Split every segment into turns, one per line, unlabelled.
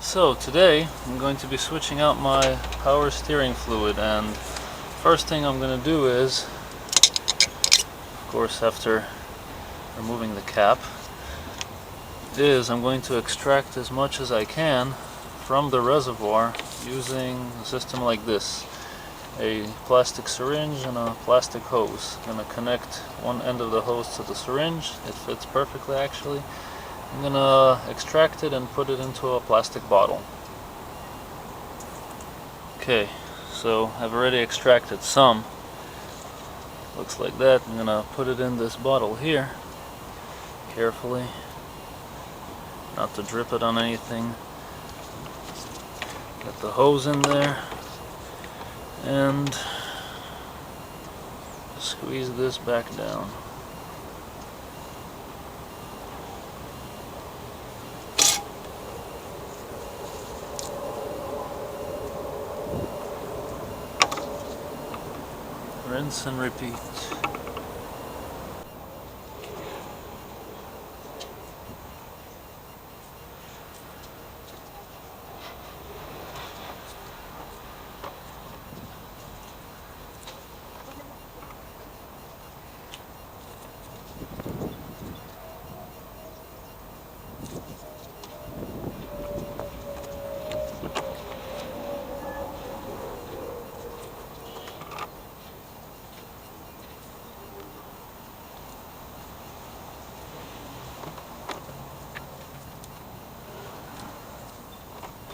So today I'm going to be switching out my power steering fluid, and first thing I'm going to do is, of course after removing the cap, is I'm going to extract as much as I can from the reservoir using a system like this. A plastic syringe and a plastic hose. I'm going to connect one end of the hose to the syringe. It fits perfectly actually. I'm going to extract it and put it into a plastic bottle. Okay, so I've already extracted some. Looks like that. I'm going to put it in this bottle here, carefully, not to drip it on anything. Get the hose in there and squeeze this back down. Rinse and repeat.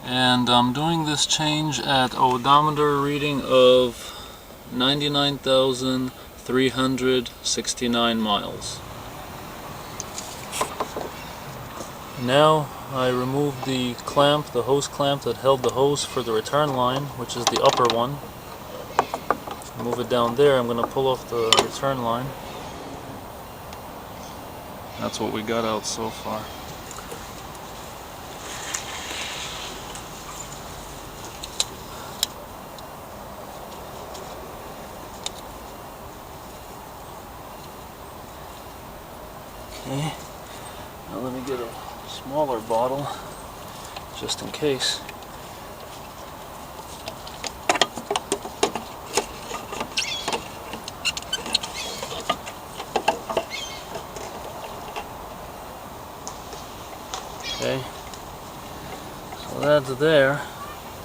And I'm doing this change at odometer reading of 99,369 miles. Now I remove the clamp, the hose clamp that held the hose for the return line, which is the upper one. Move it down there. I'm going to pull off the return line. That's what we got out so far. Okay, now let me get a smaller bottle, just in case. Okay, so that's there.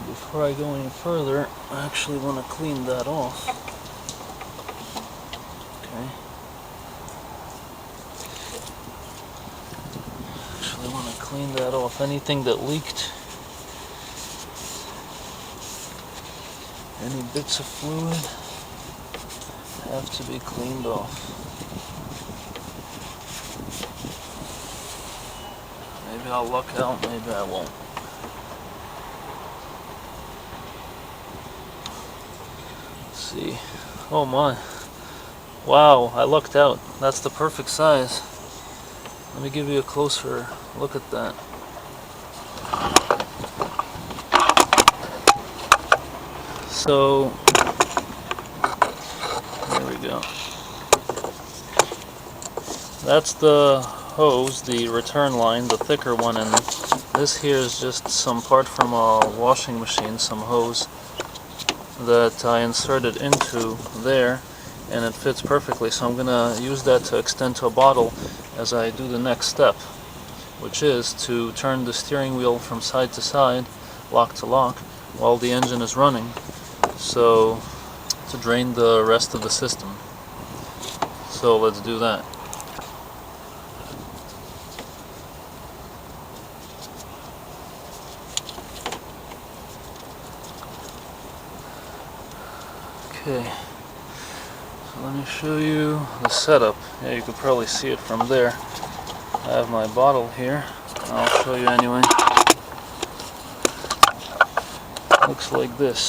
Before I go any further, I actually want to clean that off. Okay. I want to clean that off. Anything that leaked, any bits of fluid have to be cleaned off. Maybe I'll luck out, maybe I won't. Let's see. Oh my. Wow, I lucked out. That's the perfect size. Let me give you a closer look at that. So, there we go. That's the hose, the return line, the thicker one, and this here is just some part from a washing machine, some hose that I inserted into there, and it fits perfectly. So I'm going to use that to extend to a bottle as I do the next step, which is to turn the steering wheel from side to side, lock to lock, while the engine is running, so to drain the rest of the system. So let's do that. Okay, so let me show you the setup. Yeah, you could probably see it from there. I have my bottle here. I'll show you anyway. Looks like this.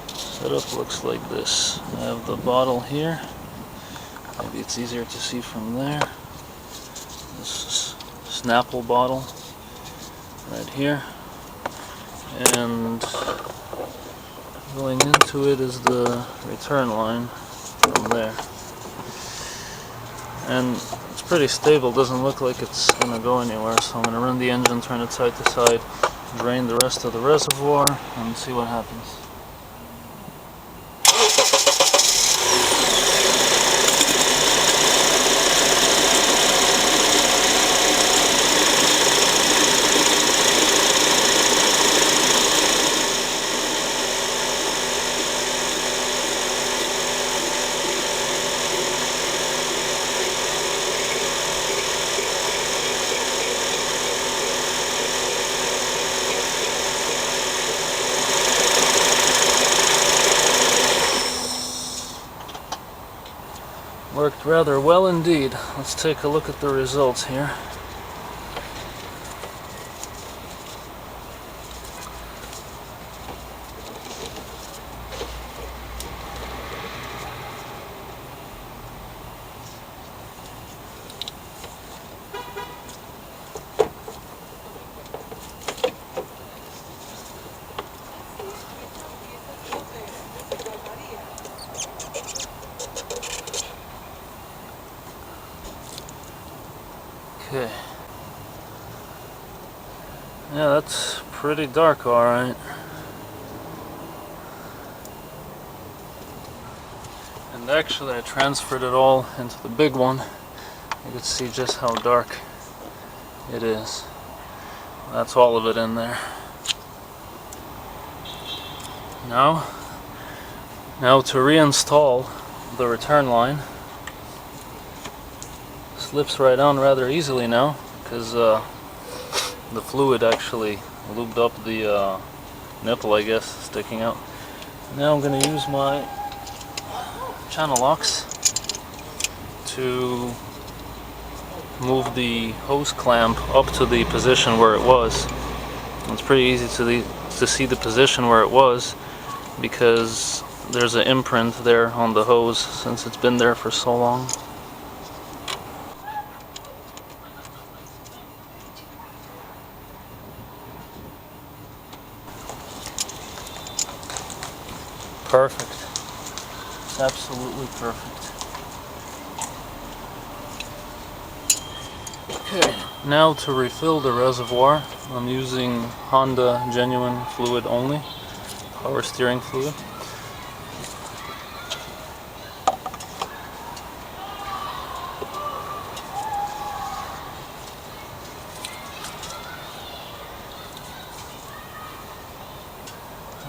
Setup looks like this. I have the bottle here. Maybe it's easier to see from there. This is Snapple bottle right here. And going into it is the return line from there. And it's pretty stable, doesn't look like it's gonna go anywhere, so I'm gonna run the engine, turn it side to side, drain the rest of the reservoir, and see what happens. Worked rather well indeed. Let's take a look at the results here. Okay. Yeah, that's pretty dark, alright. And actually I transferred it all into the big one. You can see just how dark it is. That's all of it in there. Now to reinstall the return line. Slips right on rather easily now because the fluid actually lubed up the nipple, I guess, sticking out. Now I'm going to use my channel locks to move the hose clamp up to the position where it was. It's pretty easy to see the position where it was because there's an imprint there on the hose since it's been there for so long. Perfect. It's absolutely perfect. Okay, now to refill the reservoir, I'm using Honda Genuine Fluid only, power steering fluid.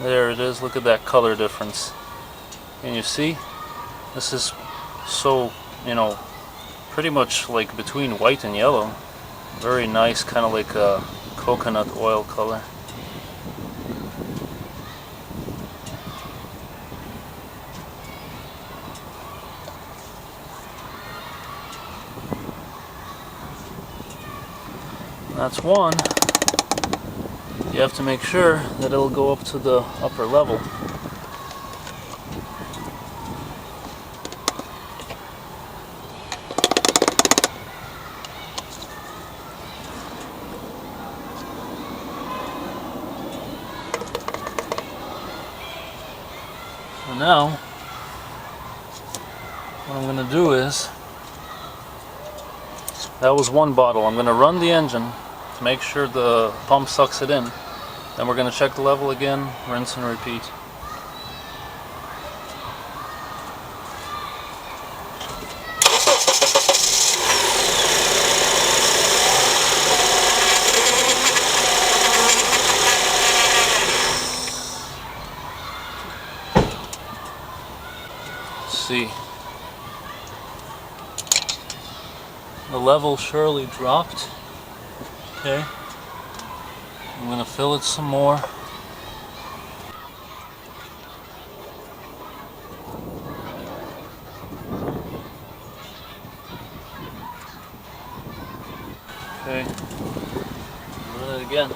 There it is, look at that color difference. Can you see? This is so, pretty much like between white and yellow. Very nice, kind of like a coconut oil color. That's one. You have to make sure that it'll go up to the upper level. So now, what I'm going to do is, that was one bottle. I'm going to run the engine to make sure the pump sucks it in. Then we're going to check the level again, rinse and repeat. Let's see. The level surely dropped. Okay. I'm going to fill it some more. Okay. Run it again.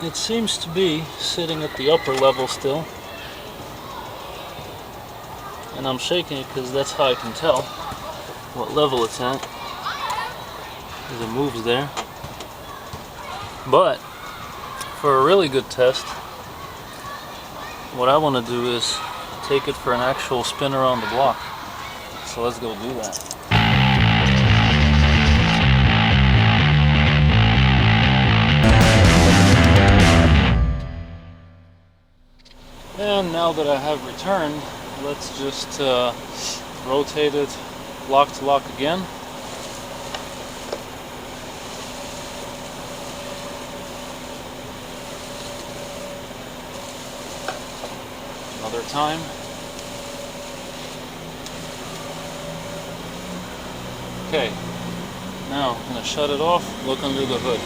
it seems to be sitting at the upper level still. And I'm shaking it because that's how I can tell what level it's at, as it moves there. But for a really good test, what I want to do is take it for an actual spin around the block. So let's go do that. And now that I have returned, let's just rotate it block to block again. Another time. Okay, now I'm going to shut it off, look under the hood.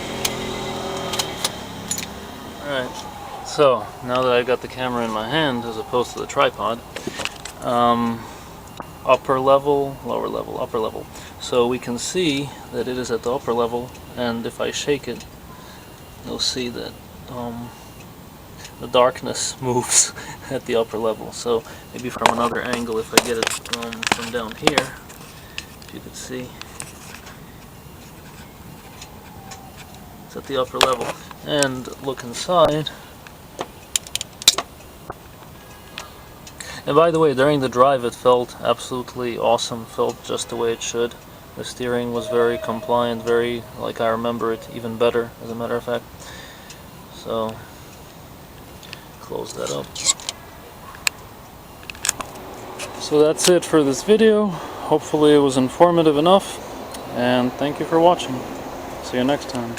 Alright, so now that I got the camera in my hand as opposed to the tripod, upper level, lower level, upper level. So we can see that it is at the upper level, and if I shake it, you'll see that the darkness moves at the upper level. So maybe from another angle, if I get it from down here, you could see it's at the upper level. And look inside. And by the way, during the drive it felt absolutely awesome, felt just the way it should. The steering was very compliant, very like I remember it, even better as a matter of fact. So close that up. So that's it for this video. Hopefully it was informative enough, and thank you for watching. See you next time.